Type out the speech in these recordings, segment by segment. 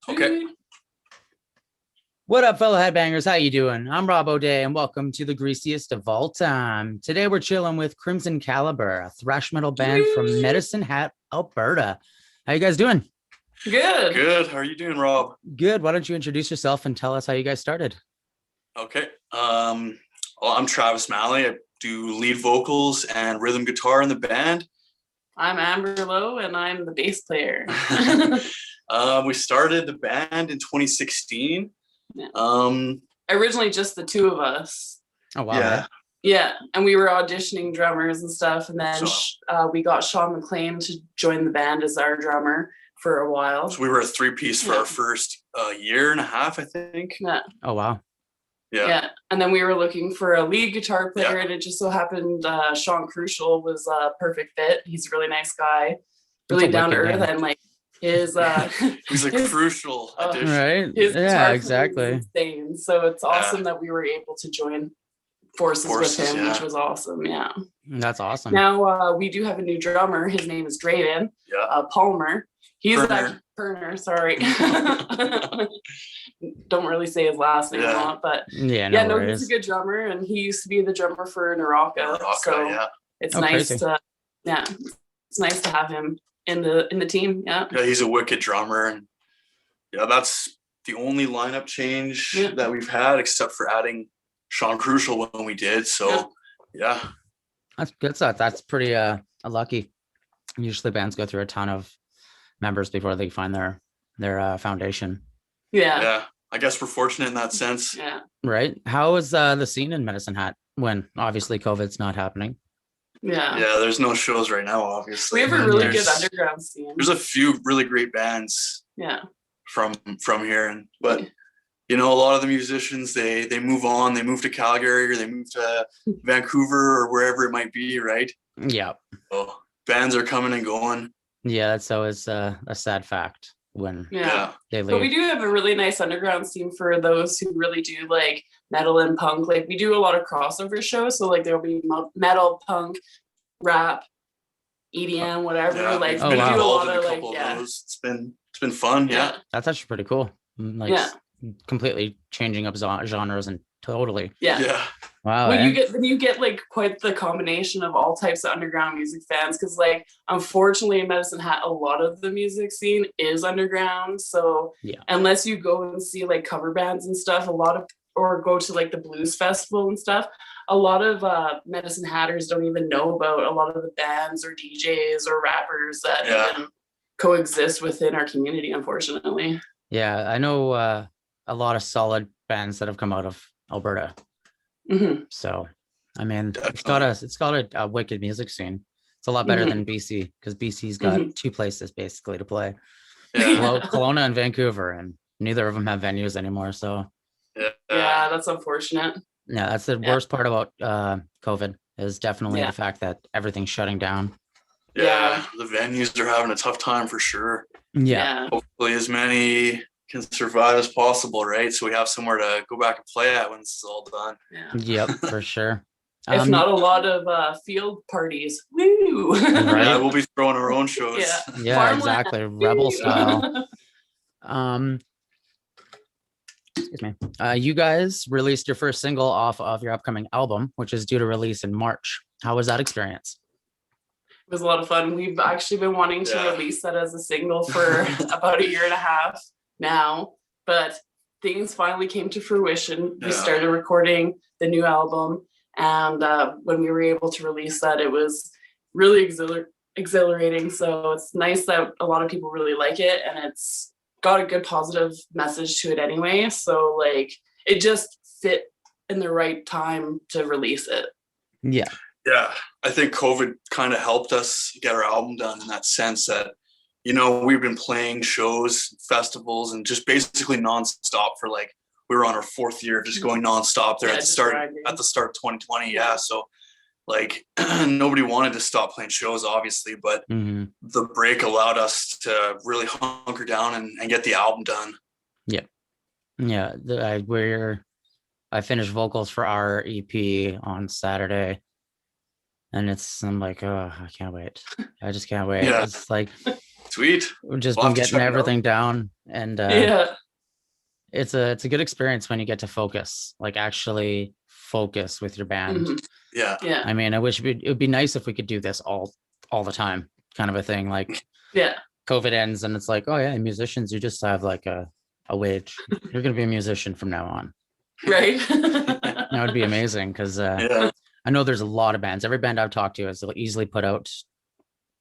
Okay. What up, fellow headbangers? How you doing? I'm Rob O'Day, and welcome to the Greasiest of all time. Today we're chilling with Crimson Caliber, a thrash metal band from Medicine Hat, Alberta. How you guys doing? Good. Good. How are you doing, Rob? Good. Why don't you introduce yourself and tell us how you guys started? Okay. Well, I'm Travis Malley. I do lead vocals and rhythm guitar in the band. I'm Amber Lowe, and I'm the bass player. We started the band in 2016. Yeah. Originally just the two of us. Oh, wow. Yeah. Yeah, and we were auditioning drummers and stuff, and then we got Sean McLean to join the band as our drummer for a while. So we were a three-piece for our first year and a half, I think. Yeah. Oh, wow. Yeah, and then we were looking for a lead guitar player, and it just so happened Sean Crucial was a perfect fit. He's a really nice guy, really down to earth, and like his he's a crucial addition. Right? His Yeah, exactly. Insane. So it's awesome that we were able to join forces with him, which was awesome. Yeah, that's awesome. Now we do have a new drummer. His name is Drayden Palmer. He's Perner. Sorry. Don't really say his last name a lot, but he's a good drummer, and he used to be the drummer for Naraka. So it's nice to it's nice to have him in the team. Yeah, he's a wicked drummer, and that's the only lineup change that we've had, except for adding Sean Crucial when we did. So that's good stuff. That's pretty lucky. Usually bands go through a ton of members before they find their foundation. Yeah, I guess we're fortunate in that sense. Yeah, right. How is the scene in Medicine Hat when obviously COVID's not happening? Yeah, there's no shows right now, obviously. We have a really good underground scene. There's a few really great bands from here, but a lot of the musicians they move on, they move to Calgary or they move to Vancouver or wherever it might be, right? Yeah, so bands are coming and going. That's always a sad fact when they leave. But we do have a really nice underground scene for those who really do like metal and punk. Like we do a lot of crossover shows, so like there'll be metal, punk, rap, EDM, whatever. We do a lot of like those. It's been fun. Yeah, that's actually pretty cool. Like completely changing up genres and totally. Yeah. Wow. Well, you get like quite the combination of all types of underground music fans, because like unfortunately in Medicine Hat a lot of the music scene is underground. So unless you go and see like cover bands and stuff, or go to like the blues festival and stuff, a lot of Medicine Hatters don't even know about a lot of the bands or DJs or rappers that even coexist within our community, unfortunately. Yeah, I know a lot of solid bands that have come out of Alberta. Mm-hmm. So, I mean, it's got a wicked music scene. It's a lot better than BC, because BC's got two places basically to play. Kelowna and Vancouver, and neither of them have venues anymore. So, that's unfortunate. Yeah, that's the worst part about COVID is definitely the fact that everything's shutting down. Yeah, the venues are having a tough time for sure. Yeah. Hopefully as many can survive as possible, right? So we have somewhere to go back and play at when this is all done. Yep, for sure. If not a lot of field parties. Woo! Right? We'll be throwing our own shows. Yeah, exactly. Rebel style. Excuse me. You guys released your first single off of your upcoming album, which is due to release in March. How was that experience? It was a lot of fun. We've actually been wanting to release that as a single for about a year and a half now, but things finally came to fruition. We started recording the new album, and when we were able to release that, it was really exhilarating. So it's nice that a lot of people really like it, and it's got a good positive message to it anyway. So like it just fit in the right time to release it. Yeah, I think COVID kind of helped us get our album done in that sense that, we've been playing shows, festivals, and just basically nonstop for like, we were on our fourth year, just going nonstop there at the start of 2020. Yeah. So like nobody wanted to stop playing shows, obviously, but the break allowed us to really hunker down and get the album done. Yeah. I finished vocals for our EP on Saturday. And I'm like, oh, I can't wait. I just can't wait. It's like, sweet. We've just been getting everything down. And Yeah. it's a good experience when you get to focus, like actually focus with your band. Mhm. Yeah. Yeah. I mean, I wish it would be nice if we could do this all the time, kind of a thing. Like Yeah. COVID ends and it's like, oh yeah, musicians, you just have like a wage. You're gonna be a musician from now on. Right. That would be amazing because Yeah. I know there's a lot of bands. Every band I've talked to has easily put out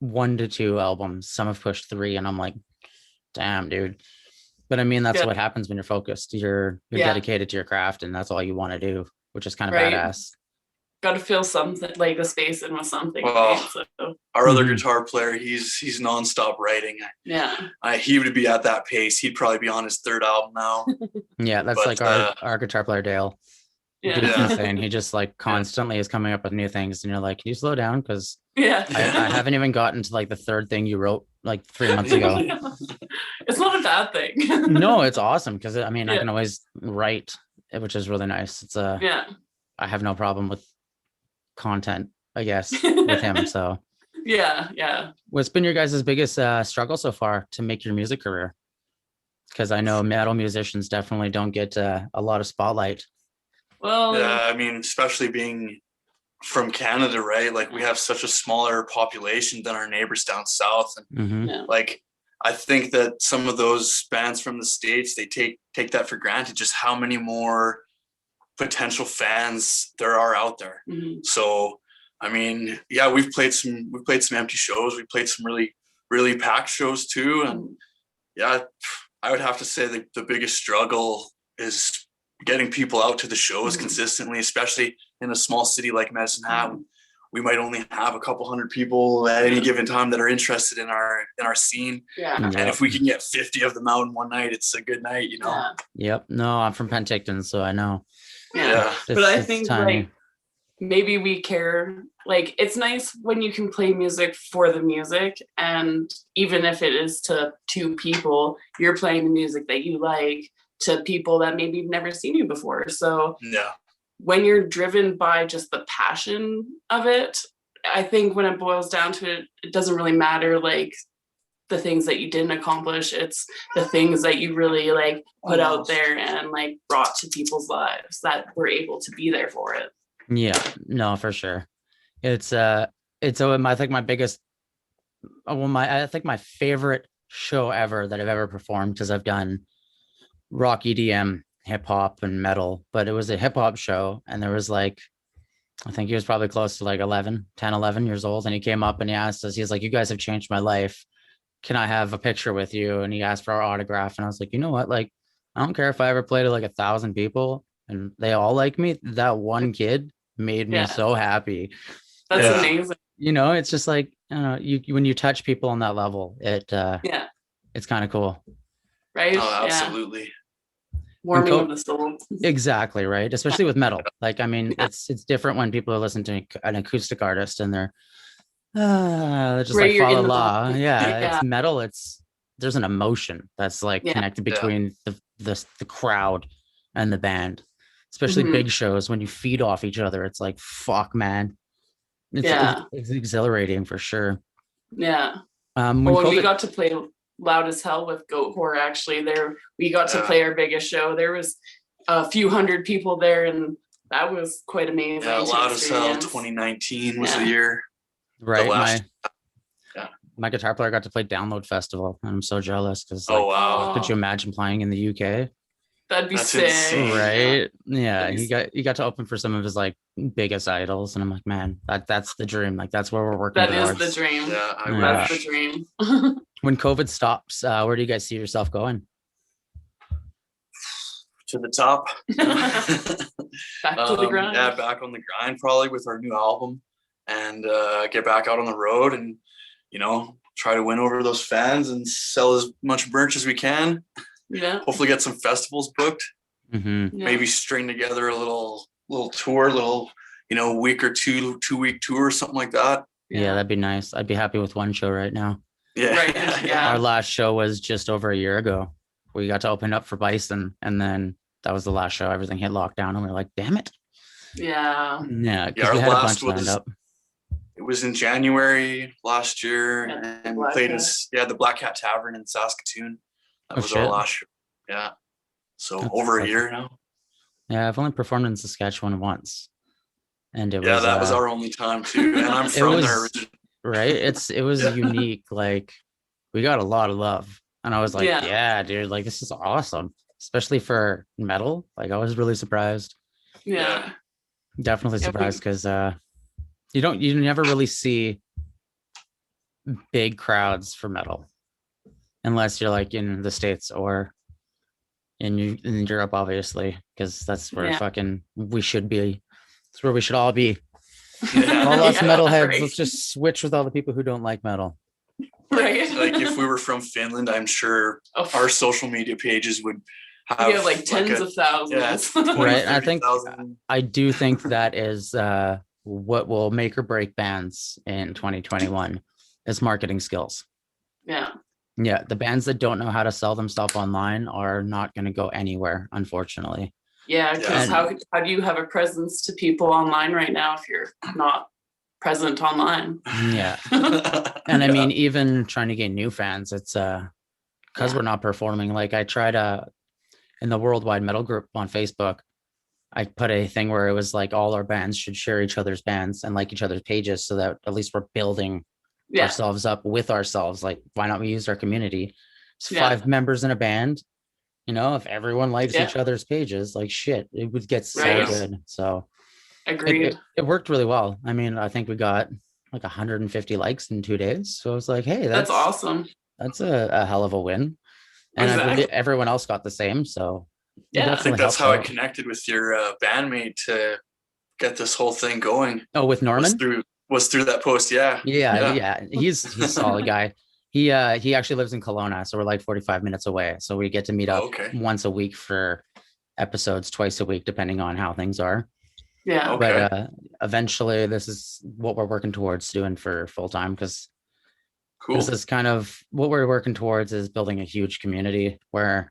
1 to 2 albums. Some have pushed 3, and I'm like, damn, dude. But I mean, that's Yeah. what happens when you're focused. You're Yeah. dedicated to your craft, and that's all you want to do, which is kind of Right. badass. Got to feel something, like a space in with something. Well, right? So, Our other Mhm. guitar player, he's nonstop writing. yeah. He would be at that pace. He'd probably be on his 3rd album now. Yeah, that's But, like our guitar player Dale. Yeah. Dude's Yeah. insane. He just like constantly is coming up with new things, and you're like, can you slow down? Because Yeah. I haven't even gotten to like the 3rd thing you wrote like 3 months ago. It's not a bad thing. No, it's awesome because I mean, I Yeah. can always write, which is really nice. It's Yeah. I have no problem with content, I guess, with him. So Yeah. Yeah. what's been your guys' biggest struggle so far to make your music career? Because I know metal musicians definitely don't get a lot of spotlight. Well, Yeah, I mean, especially being from Canada, right? Like we have such a smaller population than our neighbors down south. And Mhm. yeah. like I think that some of those bands from the States, they take that for granted, just how many more potential fans there are out there. Mhm. So I mean, yeah, we've played some empty shows. We played some really packed shows too. And yeah, I would have to say that the biggest struggle is getting people out to the shows Mhm. consistently, especially in a small city like Medicine Hat. We might only have a couple hundred people at any given time that are interested in our scene. Yeah. Yep. And if we can get 50 of them out in one night, it's a good night, you know? Yeah. Yep. No, I'm from Penticton, so I know. Yeah. Yeah. But I It's think tiny. like maybe we care, like it's nice when you can play music for the music, and even if it is to 2 people, you're playing the music that you like to people that maybe have never seen you before. So Yeah. when you're driven by just the passion of it, I think when it boils down to it, it doesn't really matter like the things that you didn't accomplish. It's the things that you really like put out there and like brought to people's lives that were able to be there for it. Yeah, no, for sure. It's I think my biggest, I think my favorite show ever that I've ever performed, because I've done rock, EDM, hip hop, and metal, but it was a hip hop show, and there was like, I think he was probably close to like 11 years old, and he came up and he asked us, he's like, you guys have changed my life. Can I have a picture with you? And he asked for our autograph, and I was like, you know what? Like, I don't care if I ever play to like 1,000 people and they all like me. That one kid made me Yeah. so happy. That's Yeah. amazing. You know, it's just like, I don't know, you when you touch people on that level, Yeah. it's kind of cool. Right. Oh, Yeah. absolutely. Warming co- of the soul. Exactly, right? Especially with metal. Like, I mean, it's different when people are listening to an acoustic artist and they're just Right, like you're in follow the la. moment. Yeah, Yeah. it's metal. There's an emotion that's like Yeah. connected Yeah. between the crowd and the band. Especially Mhm. big shows when you feed off each other. It's like, fuck, man. Yeah. It's exhilarating for sure. Yeah. When Well, when we COVID, got to play Loud as Hell with Goat Whore, actually, we got to Yeah. play our biggest show. There was a few hundred people there, and that was quite amazing. Yeah, to Loud as Hell experience. 2019 was Yeah. the year. right? last- Yeah. My guitar player got to play Download Festival, and I'm so jealous because, like, Oh wow. could you imagine playing in the UK? That'd be That's sick. insane. Right? Yeah, That'd be he got to open for some of his like biggest idols, and I'm like, man, that's the dream. Like, that's where we're working That is towards. the dream. Yeah, I Yeah. That's wish. the dream. When COVID stops, where do you guys see yourself going? To the top. Back to the grind. Yeah, back on the grind probably with our new album, and get back out on the road and, you know, try to win over those fans and sell as much merch as we can. Yeah. Hopefully get some festivals booked. Mm-hmm. Yeah. Maybe string together a little tour, week or two-week tour or something like that. Yeah, that'd be nice. I'd be happy with one show right now. Yeah. Right, yeah. Our last show was just over a year ago. We got to open up for Bison, and then that was the last show. Everything hit lockdown, and we were like, damn it. Yeah. Yeah, because our we had a last bunch lined was- up. It was in January last year, Yeah, and Black played Cat. the Black Cat Tavern in Saskatoon. That was our last show. Yeah. So that's over a year now. Yeah, I've only performed in Saskatchewan once. And it was that was our only time too. And I'm from there originally. Right. It was unique. Like, we got a lot of love. And I was like, yeah, dude, like, this is awesome. Especially for metal. Like, I was really surprised. Yeah. Definitely surprised because you never really see big crowds for metal unless you're like in the States or in Europe, obviously, because that's where we should be. That's where we should all be. All us metalheads, right. Let's just switch with all the people who don't like metal. Right. Like if we were from Finland, I'm sure our social media pages would have like tens of thousands. Yeah, 20, right. 30, I do think that is what will make or break bands in 2021 is marketing skills. Yeah. Yeah. The bands that don't know how to sell themselves online are not going to go anywhere, unfortunately. Yeah, because how do you have a presence to people online right now if you're not present online? Yeah. And I mean, even trying to get new fans, it's because we're not performing. Like I tried in the Worldwide Metal Group on Facebook, I put a thing where it was like all our bands should share each other's bands and like each other's pages so that at least we're building ourselves up with ourselves. Like, why not we use our community? It's 5 members in a band. You know, if everyone likes each other's pages, like shit, it would get so good. So agreed. It worked really well. I mean, I think we got like 150 likes in 2 days. So I was like, hey, that's awesome. That's a hell of a win. And I believe everyone else got the same. So I think that's how I connected with your bandmate to get this whole thing going. Oh, with Norman? Was through that post. Yeah. He's a solid guy. He actually lives in Kelowna, so we're like 45 minutes away. So we get to meet up once a week for episodes, twice a week, depending on how things are. Yeah. Okay. But eventually this is what we're working towards doing for full time, because this is kind of what we're working towards, is building a huge community where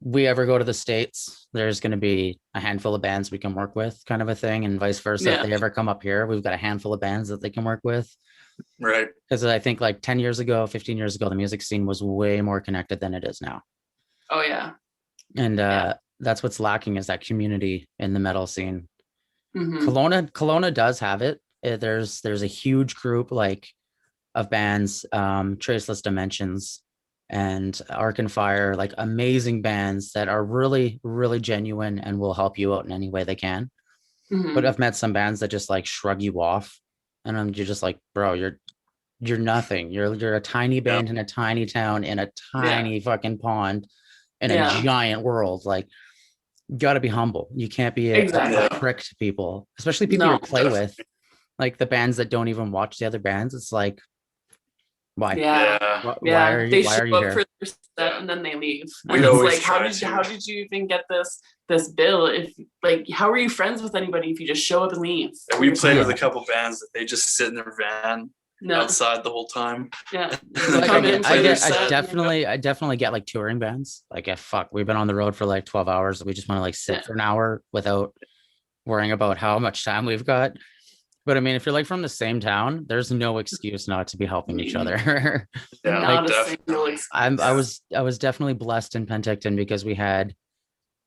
we ever go to the States, there's going to be a handful of bands we can work with, kind of a thing, and vice versa. If they ever come up here, we've got a handful of bands that they can work with. Right. Because I think like 10 years ago, 15 years ago, the music scene was way more connected than it is now. Oh, yeah. And that's what's lacking, is that community in the metal scene. Mm-hmm. Kelowna does have it. There's a huge group like of bands, Traceless Dimensions and Arc and Fire, like amazing bands that are really, really genuine and will help you out in any way they can. Mm-hmm. But I've met some bands that just like shrug you off, and you're just like, bro, you're nothing. You're a tiny band in a tiny town in a tiny fucking pond in a giant world. Like, you got to be humble. You can't be a prick to people, especially people you play with. Like the bands that don't even watch the other bands. It's like, why? Why are you here? For their set and then they leave. And it's like, how did you even get this bill? If like, how are you friends with anybody if you just show up and leave? We played with a couple bands that they just sit in their van outside the whole time. Yeah. Like, I definitely get like touring bands. Like, we've been on the road for like 12 hours. We just want to like sit for an hour without worrying about how much time we've got. But I mean, if you're like from the same town, there's no excuse not to be helping each other. I was definitely blessed in Penticton because we had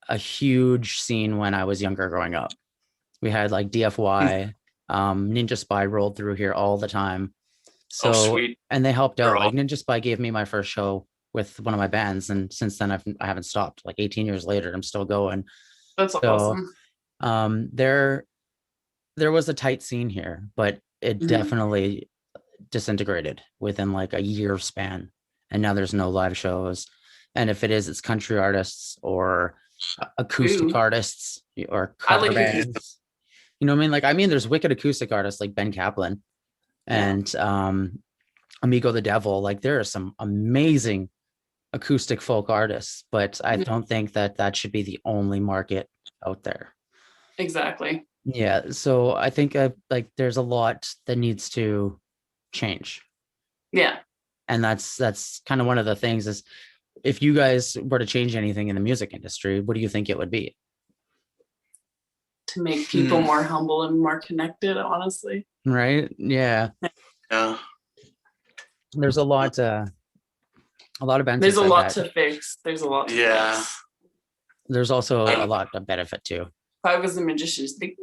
a huge scene when I was younger growing up. We had like DFY, Ninja Spy rolled through here all the time. So, sweet. And they helped out. Like Ninja Spy gave me my first show with one of my bands, and since then I haven't stopped. Like 18 years later, I'm still going. That's awesome. There was a tight scene here, but it definitely disintegrated within like a year span. And now there's no live shows. And if it is, it's country artists or acoustic artists or cover bands. You know what I mean? There's wicked acoustic artists like Ben Kaplan and Amigo the Devil. Like, there are some amazing acoustic folk artists, but I don't think that should be the only market out there. Exactly. Yeah, so I think like there's a lot that needs to change. Yeah. And that's kind of one of the things, is if you guys were to change anything in the music industry, what do you think it would be? To make people more humble and more connected, honestly. Right? Yeah. Yeah. There's a lot A lot of bands. There's a have said lot that. to fix. There's a lot to Yeah. fix. There's also a lot of benefit too. If I was a magician, just think,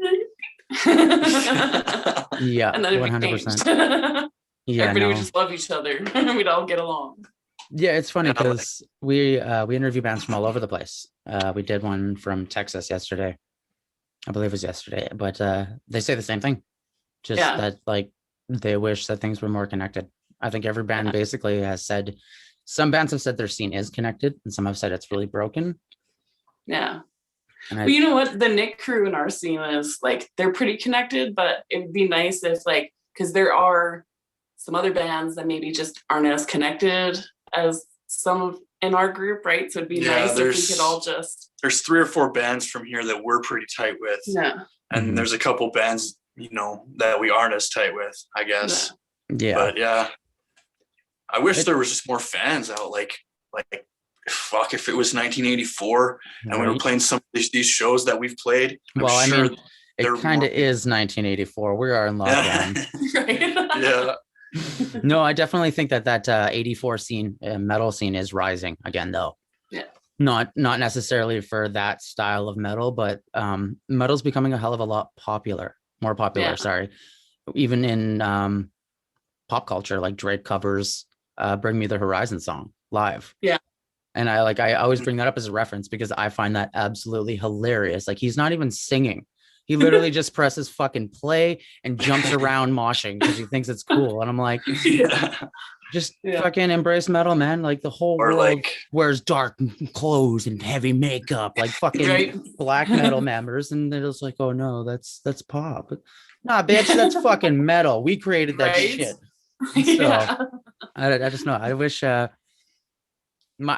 Yeah, and then 100%. Yeah, everybody no. would just love each other. We'd all get along. Yeah, it's funny Yeah, because we interview bands from all over the place. We did one from Texas yesterday. I believe it was yesterday, but they say the same thing. Just Yeah. that like they wish that things were more connected. I think every band basically has said, some bands have said their scene is connected and some have said it's really broken. Yeah. And But you know what? The Nick crew in our scene is like, they're pretty connected, but it would be nice if like, because there are some other bands that maybe just aren't as connected as some in our group, right? So it'd be nice if we could all just. There's 3 or 4 bands from here that we're pretty tight with. Yeah. And there's a couple bands, you know, that we aren't as tight with, I guess. Yeah. But yeah. I wish there was just more fans out. Like fuck, if it was 1984 and we were playing some of these shows that we've played. Well, I mean, it kind of is 1984. We are in lockdown. Right. Yeah. No, I definitely think that 84 scene, metal scene is rising again, though. Yeah. Not necessarily for that style of metal, but metal's becoming a hell of a lot more popular. Yeah. Sorry, even in pop culture, like Drake covers "Bring Me the Horizon" song live. Yeah. And I always bring that up as a reference because I find that absolutely hilarious. Like he's not even singing. He literally just presses fucking play and jumps around moshing because he thinks it's cool. And I'm like, just fucking embrace metal, man. Like the whole world wears dark clothes and heavy makeup, like fucking black metal members. And they're just like, oh no, that's pop. Nah, bitch, that's fucking metal. We created that shit. So I just know. I wish I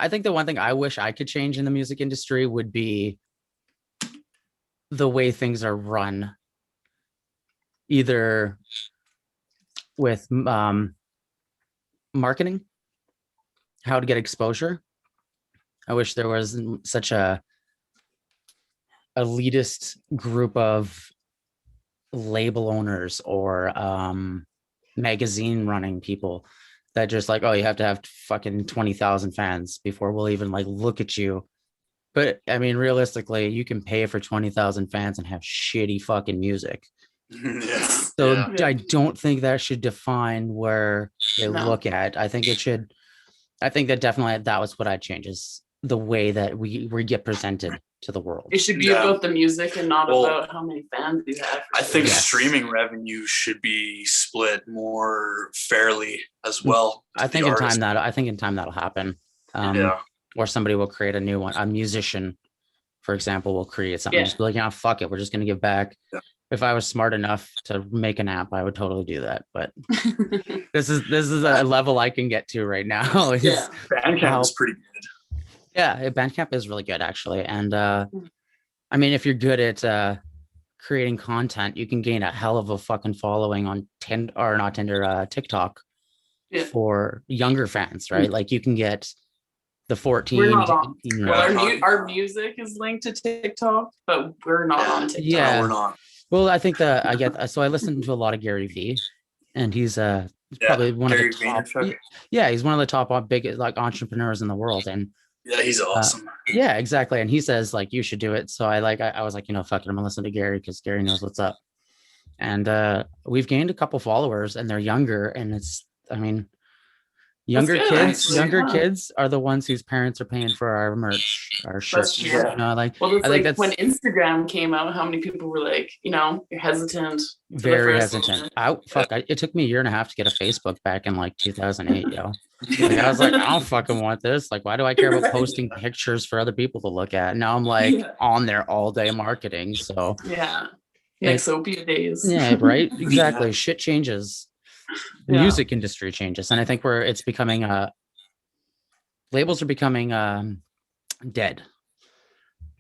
think the one thing I wish I could change in the music industry would be the way things are run, either with marketing, how to get exposure. I wish there was such a elitist group of label owners or magazine running people that just like, oh, you have to have fucking 20,000 fans before we'll even like look at you. But I mean, realistically, you can pay for 20,000 fans and have shitty fucking music. So I don't think that should define where they look at. I think that definitely that was what I'd change, is the way that we get presented to the world. It should be about the music and not about how many fans you have. I think streaming revenue should be split more fairly as well. I think in time that'll happen. Or somebody will create a new one. A musician, for example, will create something. Just be like, yeah, fuck it, we're just gonna give back. If I was smart enough to make an app, I would totally do that. But this is a level I can get to right now. Bandcamp is pretty good. Yeah, Bandcamp is really good actually. And I mean, if you're good at creating content, you can gain a hell of a fucking following on TikTok for younger fans, right? Like you can get the 14. We're not on. Well, our music is linked to TikTok, but we're not on TikTok. Yeah, no, we're not. Well, I think I listen to a lot of Gary Vee, and he's probably one of the top. He's one of the top biggest like entrepreneurs in the world, and he's awesome. Yeah, exactly. And he says like you should do it. So I was like, fuck it, I'm gonna listen to Gary because Gary knows what's up. And we've gained a couple followers, and they're younger, and younger kids are the ones whose parents are paying for our merch, our shirts. I think when Instagram came out, how many people were like, you're hesitant. Very hesitant. It took me a year and a half to get a Facebook back in like 2008, yo. I was like, I don't fucking want this. Like, why do I care about posting pictures for other people to look at? Now I'm like on there all day marketing. So Nexopia days. Yeah, right. Exactly. Shit changes. Music industry changes, and I think it's becoming labels are becoming dead.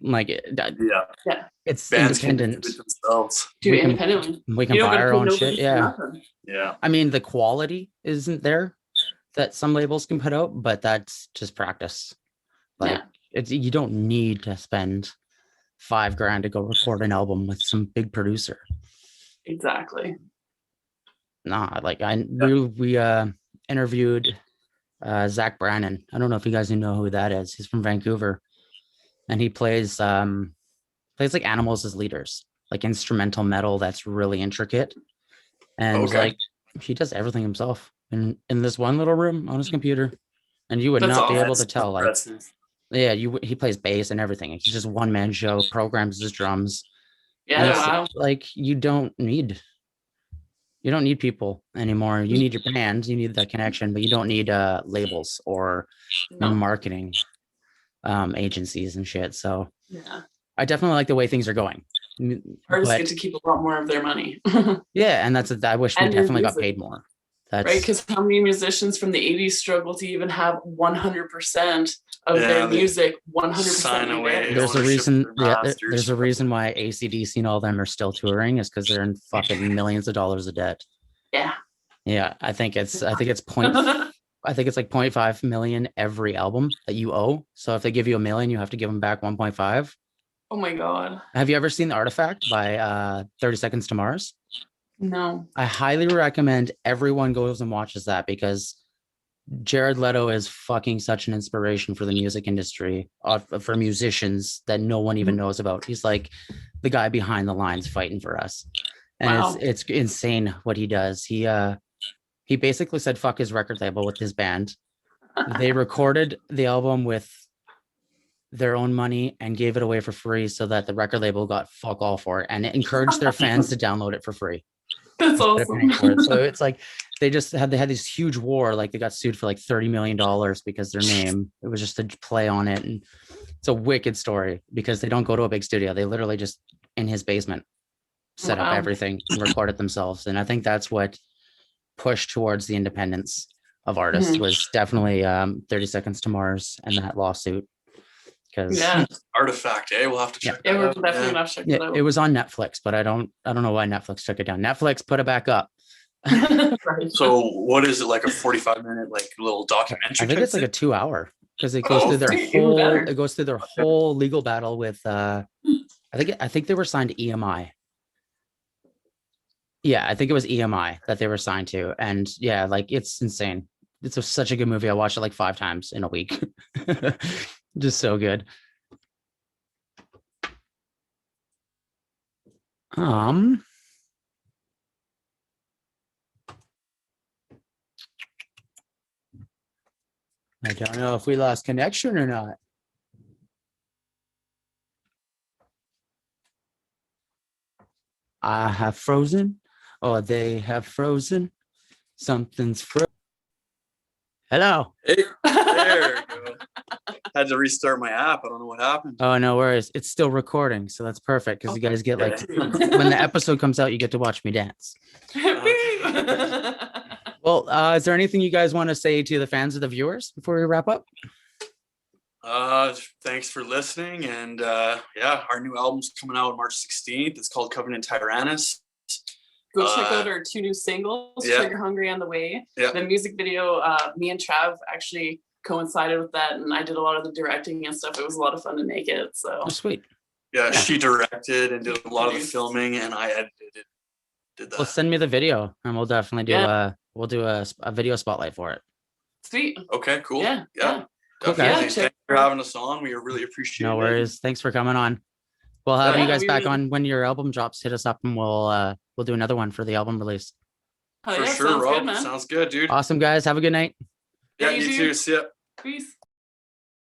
Like it's bands independent. Can do it themselves. We can buy our own shit. Yeah. I mean, the quality isn't there that some labels can put out, but that's just practice. Like you don't need to spend $5,000 to go record an album with some big producer. Exactly. Nah, like we interviewed Zach Brannon. I don't know if you guys know who that is. He's from Vancouver, and he plays like animals as leaders, like instrumental metal that's really intricate, and like he does everything himself in this one little room on his computer, and you would not be able to tell. Like, yeah, he plays bass and everything. It's just one man show, programs his drums. Yeah, wow. Like you don't need people anymore. You need your band, you need that connection, but you don't need labels or marketing agencies and shit. So yeah, I definitely like the way things are going. Artists get to keep a lot more of their money. Yeah, and I wish we definitely got paid more. Right, because how many musicians from the 80s struggle to even have 100% of their music 100% away? There's a reason. Yeah, there's a reason why AC/DC and all them are still touring, is because they're in fucking millions of dollars of debt. Yeah. Yeah, I think it's like 0.5 million every album that you owe. So if they give you $1 million, you have to give them back 1.5. Oh my god. Have you ever seen The Artifact by 30 Seconds to Mars? No. I highly recommend everyone goes and watches that, because Jared Leto is fucking such an inspiration for the music industry, for musicians that no one even knows about. He's like the guy behind the lines fighting for us. And it's insane what he does. He basically said fuck his record label with his band. They recorded the album with their own money and gave it away for free, so that the record label got fuck all for it, and it encouraged their fans to download it for free. That's awesome. So it's like they had this huge war. Like they got sued for like $30 million because their name, it was just a play on it. And it's a wicked story, because they don't go to a big studio. They literally just in his basement set up everything and record it themselves. And I think that's what pushed towards the independence of artists was definitely 30 Seconds to Mars and that lawsuit. Artifact, we'll have to check. Yeah, we're definitely gonna check it out. It was on Netflix, but I don't know why Netflix took it down. Netflix put it back up. Right. So what is it, like a 45-minute like little documentary? I think it's like a 2-hour, because it goes through their whole legal battle with I think they were signed to EMI. Yeah, I think it was EMI that they were signed to. And yeah, like it's insane. It's such a good movie. I watched it like 5 times in a week. Just so good. I don't know if we lost connection or not. I have frozen, or they have frozen. Something's frozen. Hello. Hey, there we go. Had to restart my app. I don't know what happened. Oh, no worries. It's still recording, so that's perfect, because you guys get like when the episode comes out, you get to watch me dance. Well, is there anything you guys want to say to the fans or the viewers before we wrap up? Thanks for listening, and our new album's coming out on March 16th. It's called Covenant Tyrannus. Go check out our 2 new singles, Trigger Hungry and The Way. The music video, me and Trav actually coincided with that, and I did a lot of the directing and stuff. It was a lot of fun to make it. So sweet. Yeah, she directed and did a lot of the filming, and I edited it. Did that. Well, send me the video, and we'll definitely do a video spotlight for it. Sweet. Okay, cool. Yeah. Cool, guys. Thanks for having us on. We really appreciate it. No worries. Thanks for coming on. We'll have you guys back on when your album drops. Hit us up, and we'll do another one for the album release. For sure, Rob. Sounds good, dude. Awesome, guys. Have a good night. Yeah, you too. See ya. Peace.